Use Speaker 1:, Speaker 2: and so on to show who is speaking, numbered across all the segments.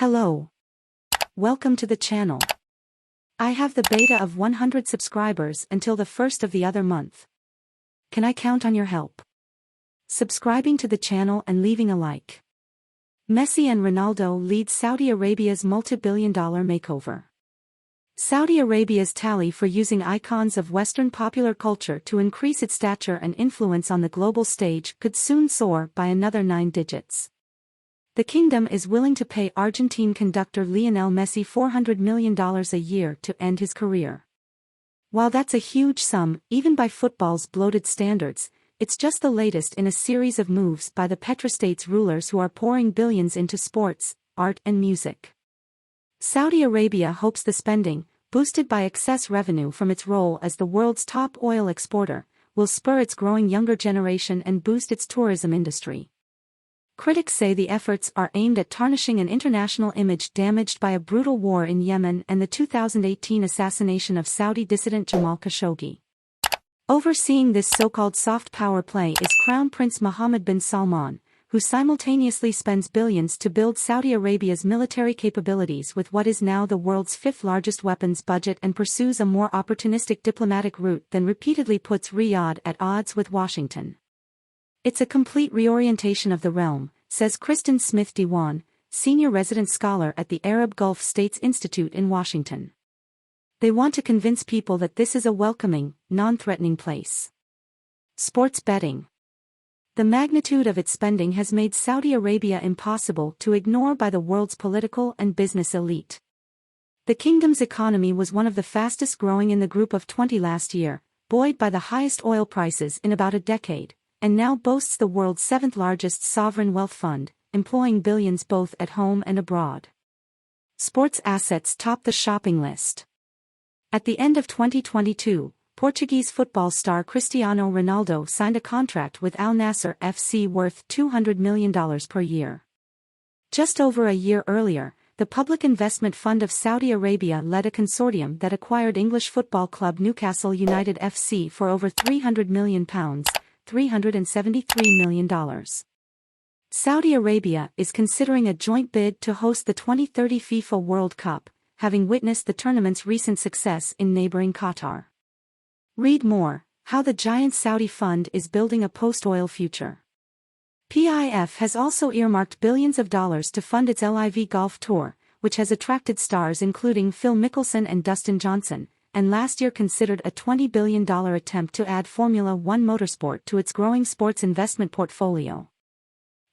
Speaker 1: Hello. Welcome to the channel. I have the beta of 100 subscribers until the first of the other month. Can I count on your help? Subscribing to the channel and leaving a like. Messi and Ronaldo lead Saudi Arabia's multi-billion-dollar makeover. Saudi Arabia's tally for using icons of Western popular culture to increase its stature and influence on the global stage could soon soar by another 9 digits. The kingdom is willing to pay Argentine conductor Lionel Messi $400 million a year to end his career. While that's a huge sum, even by football's bloated standards, it's just the latest in a series of moves by the petrostate's rulers who are pouring billions into sports, art and music. Saudi Arabia hopes the spending, boosted by excess revenue from its role as the world's top oil exporter, will spur its growing younger generation and boost its tourism industry. Critics say the efforts are aimed at tarnishing an international image damaged by a brutal war in Yemen and the 2018 assassination of Saudi dissident Jamal Khashoggi. Overseeing this so-called soft power play is Crown Prince Mohammed bin Salman, who simultaneously spends billions to build Saudi Arabia's military capabilities with what is now the world's 5th largest weapons budget and pursues a more opportunistic diplomatic route than repeatedly puts Riyadh at odds with Washington. It's a complete reorientation of the realm, says Kristen Smith Dewan, senior resident scholar at the Arab Gulf States Institute in Washington. They want to convince people that this is a welcoming, non-threatening place. Sports betting. The magnitude of its spending has made Saudi Arabia impossible to ignore by the world's political and business elite. The kingdom's economy was one of the fastest growing in the group of 20 last year, buoyed by the highest oil prices in about a decade, and now boasts the world's 7th largest sovereign wealth fund, employing billions both at home and abroad. Sports assets top the shopping list. At the end of 2022, Portuguese football star Cristiano Ronaldo signed a contract with Al Nassr FC worth $200 million per year. Just over a year earlier, the Public Investment Fund of Saudi Arabia led a consortium that acquired English football club Newcastle United FC for over £300 million. $373 million. Saudi Arabia is considering a joint bid to host the 2030 FIFA World Cup, having witnessed the tournament's recent success in neighboring Qatar. Read more: how the giant Saudi fund is building a post-oil future. PIF has also earmarked billions of dollars to fund its LIV Golf Tour, which has attracted stars including Phil Mickelson and Dustin Johnson, and last year considered a $20 billion attempt to add Formula One motorsport to its growing sports investment portfolio.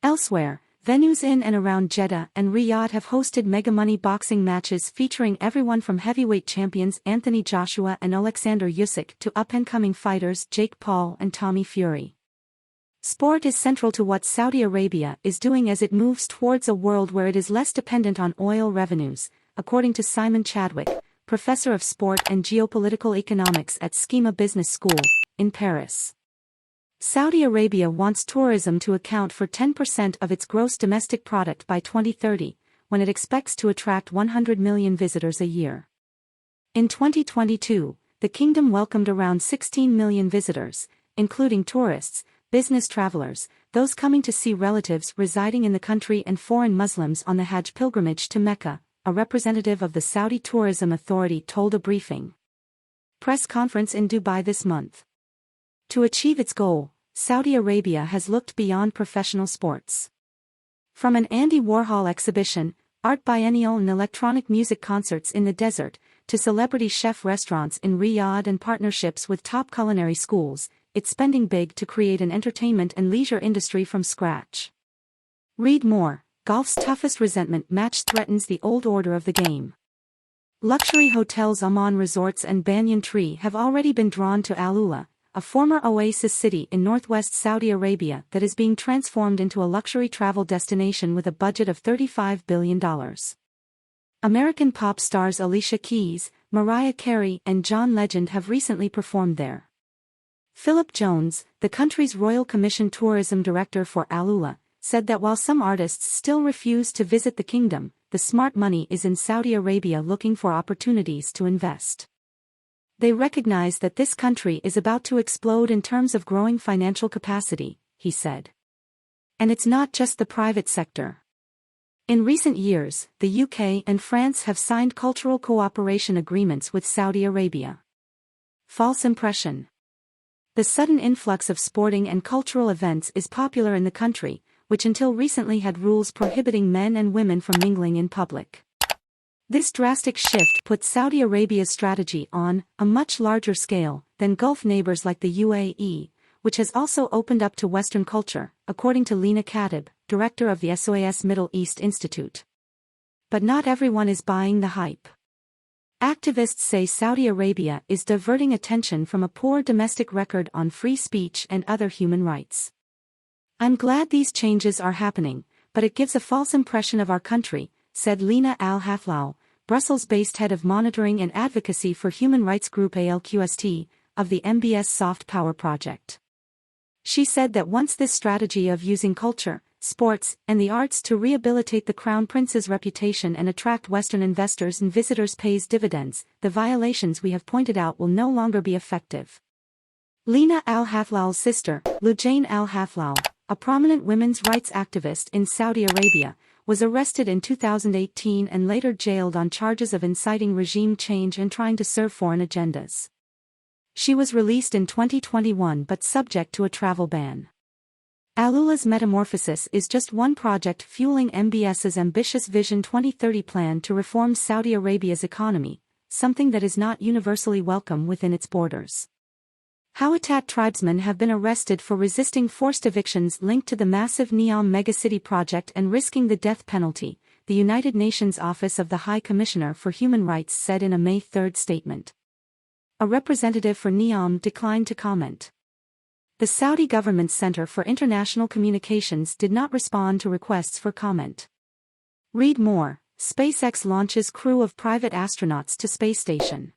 Speaker 1: Elsewhere, venues in and around Jeddah and Riyadh have hosted mega-money boxing matches featuring everyone from heavyweight champions Anthony Joshua and Alexander Usyk to up-and-coming fighters Jake Paul and Tommy Fury. Sport is central to what Saudi Arabia is doing as it moves towards a world where it is less dependent on oil revenues, according to Simon Chadwick, professor of sport and geopolitical economics at Schema Business School, in Paris. Saudi Arabia wants tourism to account for 10% of its gross domestic product by 2030, when it expects to attract 100 million visitors a year. In 2022, the kingdom welcomed around 16 million visitors, including tourists, business travelers, those coming to see relatives residing in the country and foreign Muslims on the Hajj pilgrimage to Mecca, a representative of the Saudi Tourism Authority told a briefing press conference in Dubai this month. To achieve its goal, Saudi Arabia has looked beyond professional sports. From an Andy Warhol exhibition, art biennial and electronic music concerts in the desert, to celebrity chef restaurants in Riyadh and partnerships with top culinary schools, it's spending big to create an entertainment and leisure industry from scratch. Read more: golf's toughest resentment match threatens the old order of the game. Luxury hotels Aman Resorts and Banyan Tree have already been drawn to Al Ula, a former oasis city in northwest Saudi Arabia that is being transformed into a luxury travel destination with a budget of $35 billion. American pop stars Alicia Keys, Mariah Carey and John Legend have recently performed there. Philip Jones, the country's Royal Commission tourism director for Al Ula, said that while some artists still refuse to visit the kingdom, the smart money is in Saudi Arabia looking for opportunities to invest. They recognize that this country is about to explode in terms of growing financial capacity, he said. And it's not just the private sector. In recent years, the UK and France have signed cultural cooperation agreements with Saudi Arabia. False impression. The sudden influx of sporting and cultural events is popular in the country, which until recently had rules prohibiting men and women from mingling in public. This drastic shift puts Saudi Arabia's strategy on a much larger scale than Gulf neighbors like the UAE, which has also opened up to Western culture, according to Lena Khatib, director of the SOAS Middle East Institute. But not everyone is buying the hype. Activists say Saudi Arabia is diverting attention from a poor domestic record on free speech and other human rights. I'm glad these changes are happening, but it gives a false impression of our country, said Lena Al-Hathloul, Brussels-based head of monitoring and advocacy for human rights group ALQST, of the MBS Soft Power Project. She said that once this strategy of using culture, sports, and the arts to rehabilitate the Crown Prince's reputation and attract Western investors and visitors pays dividends, the violations we have pointed out will no longer be effective. Lena Al-Hathloul's sister, Lujain Al-Hathloul, a prominent women's rights activist in Saudi Arabia, was arrested in 2018 and later jailed on charges of inciting regime change and trying to serve foreign agendas. She was released in 2021 but subject to a travel ban. Alula's metamorphosis is just one project fueling MBS's ambitious Vision 2030 plan to reform Saudi Arabia's economy, something that is not universally welcome within its borders. Hawatat tribesmen have been arrested for resisting forced evictions linked to the massive Neom megacity project and risking the death penalty, the United Nations Office of the High Commissioner for Human Rights said in a May 3 statement. A representative for Neom declined to comment. The Saudi government's Center for International Communications did not respond to requests for comment. Read more: SpaceX launches crew of private astronauts to space station.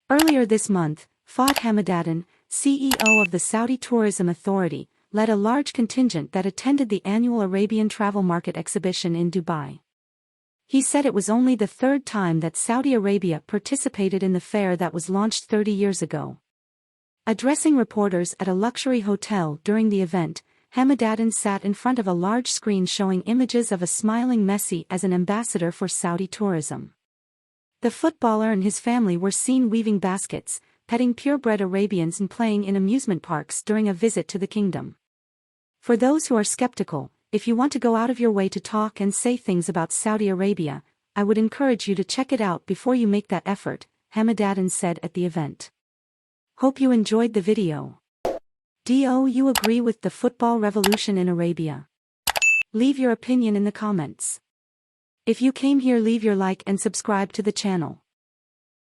Speaker 1: Earlier this month, Fahd Hamidaddin, CEO of the Saudi Tourism Authority, led a large contingent that attended the annual Arabian Travel Market exhibition in Dubai. He said it was only the third time that Saudi Arabia participated in the fair that was launched 30 years ago. Addressing reporters at a luxury hotel during the event, Hamidaddin sat in front of a large screen showing images of a smiling Messi as an ambassador for Saudi tourism. The footballer and his family were seen weaving baskets, petting purebred Arabians and playing in amusement parks during a visit to the kingdom. For those who are skeptical, if you want to go out of your way to talk and say things about Saudi Arabia, I would encourage you to check it out before you make that effort, Hamidaddin said at the event. Hope you enjoyed the video. Do you agree with the football revolution in Arabia? Leave your opinion in the comments. If you came here, leave your like and subscribe to the channel.